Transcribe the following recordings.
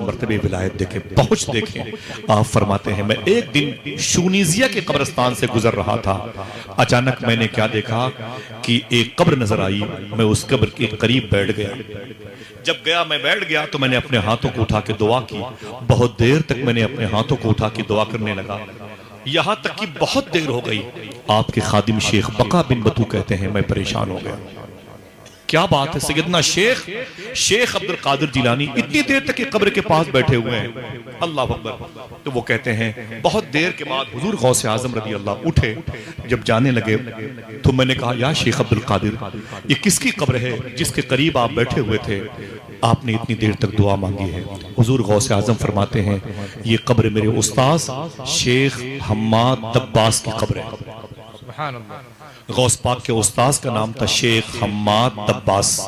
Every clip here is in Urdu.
مرتبہ ولایت دیکھیں، پہنچ دیکھیں۔ آپ فرماتے ہیں میں ایک دن شونیزیا کے قبرستان سے گزر رہا تھا، اچانک میں نے کیا دیکھا کہ ایک قبر نظر آئی، میں اس قبر کے قریب بیٹھ گیا۔ جب میں بیٹھ گیا تو میں نے اپنے ہاتھوں کو اٹھا کے دعا کی، بہت دیر تک میں نے اپنے ہاتھوں کو اٹھا کے دعا کرنے لگا، یہاں تک کہ بہت دیر ہو گئی۔ آپ کے خادم شیخ بقا بن بطو کہتے ہیں میں پریشان ہو گیا، کیا بات ہے سیدنا شیخ عبد القادر جیلانی اتنی دیر تک قبر کے پاس بیٹھے ہوئے ہیں، اللہ اکبر۔ تو وہ کہتے ہیں بہت دیر کے بعد حضور غوث اعظم رضی اللہ اٹھے، جب جانے لگے تو میں نے کہا یا شیخ عبد القادر یہ کس کی قبر ہے جس کے قریب آپ بیٹھے ہوئے تھے، آپ نے اتنی دیر تک دعا مانگی ہے؟ حضور غوث اعظم فرماتے ہیں یہ قبر میرے استاذ شیخ حماد دباس کی قبر ہے۔ سبحان اللہ۔ غوث پاک کے استاذ کا نام تھا شیخ حماد دباس،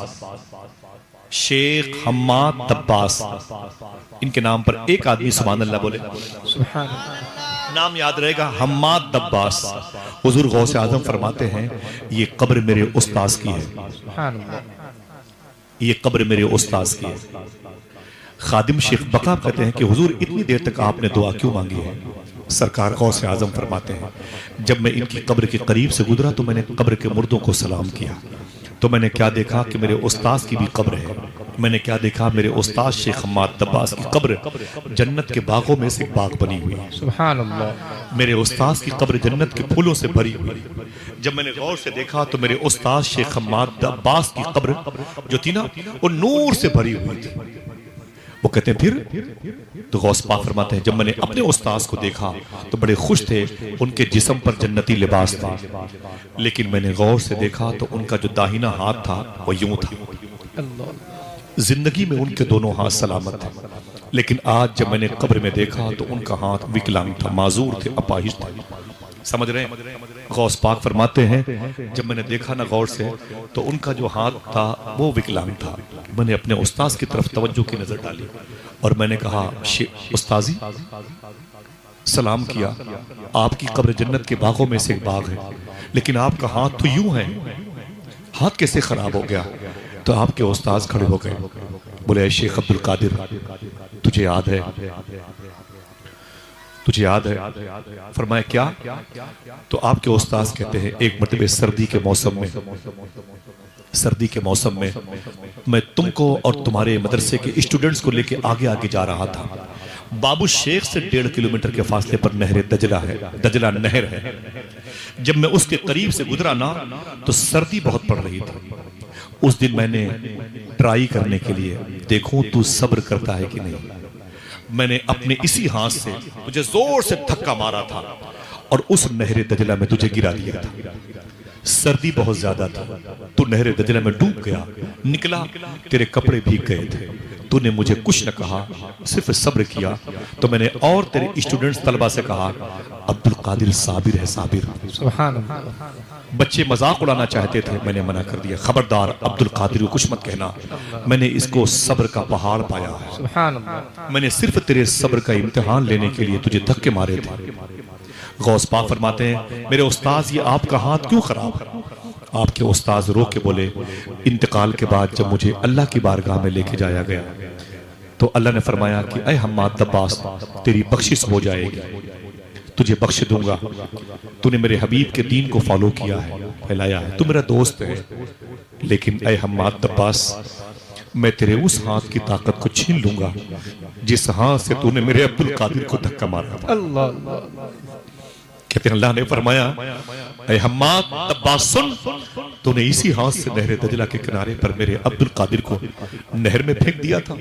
شیخ حماد دباس۔ ان کے نام پر ایک آدمی سبحان اللہ بولے، سبحان اللہ۔ نام یاد رہے گا، حماد دباس۔ حضور غوث اعظم فرماتے ہیں یہ قبر میرے استاذ کی ہے، سبحان اللہ۔ یہ قبر میرے استاذ کی ہے۔ خادم شیخ بقا کہتے ہیں کہ حضور اتنی دیر تک آپ نے دعا کیوں مانگی ہے؟ سرکار غوث اعظم فرماتے ہیں جب میں ان کی قبر کے قریب سے گزرا تو میں نے قبر کے مردوں کو سلام کیا، تو میں نے کیا دیکھا کہ میرے استاذ کی بھی قبر ہے۔ میں نے کیا دیکھا؟ میرے استاذ شیخ حماد دباس کی قبر جنت کے باغوں میں سے باغ بنی ہوئی، سبحان اللہ۔ میرے استاذ کی قبر جنت کے پھولوں سے بھری ہوئی۔ جب میں نے غور سے دیکھا تو میرے استاذ شیخ حماد دباس کی قبر جو تھی نا وہ نور سے بھری ہوئی تھی۔ وہ کہتے ہیں پھر تو غوث پاک فرماتے ہیں جب میں نے اپنے استاذ کو دیکھا تو بڑے خوش تھے، ان کے جسم پر جنتی لباس تھا، لیکن میں نے غور سے دیکھا تو ان کا جو داہنا ہاتھ تھا وہ یوں تھا۔ زندگی میں ان کے دونوں ہاتھ سلامت تھے، لیکن آج جب میں نے قبر میں دیکھا تو ان کا ہاتھ وکلانگ تھا، معذور تھے، اپاہج تھے۔ سمجھ رہے ہیں؟ غوث پاک فرماتے ہیں جب میں نے دیکھا نا غور سے تو ان کا جو ہاتھ تھا وہ وکلانگ تھا۔ میں نے اپنے استاذ کی طرف توجہ کی نظر ڈالی اور میں نے کہا استاذی، سلام کیا، آپ کی قبر جنت کے باغوں میں سے ایک باغ ہے، لیکن آپ کا ہاتھ تو یوں ہے، ہاتھ کیسے خراب ہو گیا؟ تو آپ کے استاذ کھڑے ہو گئے، بولے اے شیخ عبد القادر تجھے یاد ہے؟ تجھے یاد ہے؟ فرمایا کیا؟ تو آپ کے استاذ کہتے ہیں ایک مرتبہ سردی کے موسم میں میں تم کو اور تمہارے مدرسے کے اسٹوڈنٹس کو لے کے آگے جا رہا تھا، بابو شیخ سے 1.5 کلومیٹر کے فاصلے پر نہر دجلہ ہے، دجلہ نہر ہے۔ جب میں اس کے قریب سے گزرا نا تو سردی بہت پڑ رہی تھی۔ اس دن میں نے ٹرائی کرنے کے لیے دیکھوں تو صبر کرتا ہے کہ نہیں، میں نے اپنے اسی ہاتھ سے مجھے زور سے دھکا مارا تھا اور اس نہر دجلہ میں تجھے گرا دیا تھا۔ سردی بہت زیادہ تھا، تو نہر دجلہ میں ڈوب گیا، نکلا تیرے کپڑے بھیگ گئے تھے، تو نے مجھے کچھ نہ کہا، صرف صبر کیا۔ تو میں نے اور تیرے اسٹوڈنٹس طلبہ سے کہا عبد القادر صابر ہے، صابر۔ سبحان اللہ۔ بچے مذاق اڑانا چاہتے تھے، میں نے منع کر دیا، خبردار عبد القادر کو کچھ مت کہنا، میں نے اس کو صبر کا پہاڑ پایا ہے، سبحان اللہ۔ میں نے صرف تیرے صبر کا امتحان لینے کے لیے تجھے دھکے مارے تھے۔ غوث پاک فرماتے ہیں میرے استاذ یہ آپ کا ہاتھ کیوں خراب ہے؟ آپ کے استاذ رو کے بولے انتقال کے بعد جب مجھے اللہ کی بارگاہ میں لے کے جایا گیا تو اللہ نے فرمایا کہ اے حماد دباس تیری بخشش ہو جائے گی، تجھے بخش دوں گا، تو نے میرے حبیب کے دین کو فالو کیا ہے، پھیلایا ہے، تو میرا دوست ہے، لیکن اے حماد دباس میں تیرے اس ہاتھ کی طاقت کو چھین لوں گا جس ہاتھ سے تو نے میرے عبد القادر کو دھکا مارا تھا۔ اللہ۔ کہتے ہیں اللہ نے فرمایا اے حماد دباس سن، تو نے اسی ہاتھ سے نہر دجلہ کے کنارے پر میرے عبد القادر کو نہر میں پھینک دیا تھا،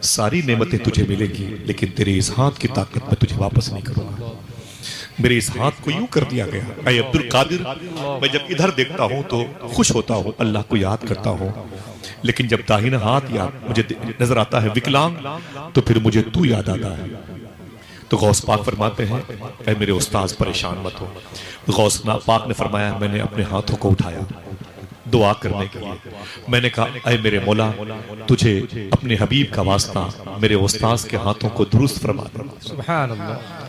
ساری نعمتیں تجھے ملیں گی لیکن تیرے اس ہاتھ کی طاقت میں تجھے واپس نہیں کروں گا۔ میرے اس ہاتھ کو یوں کر دیا گیا، اے عبد القادر میں جب ادھر دیکھتا ہوں تو خوش ہوتا ہوں، اللہ کو یاد کرتا ہوں، لیکن جب داہنا ہاتھ مجھے نظر آتا ہے وکلانگ تو پھر مجھے تو یاد آتا ہے۔ تو غوث پاک فرماتے ہیں اے میرے استاذ پریشان مت ہو۔ غوث پاک نے فرمایا میں نے اپنے ہاتھوں کو اٹھایا دعا کرنے کے لیے، میں نے کہا اے میرے مولا تجھے اپنے حبیب کا واسطہ میرے استاذ کے ہاتھوں کو درست فرما دے۔ سبحان اللہ۔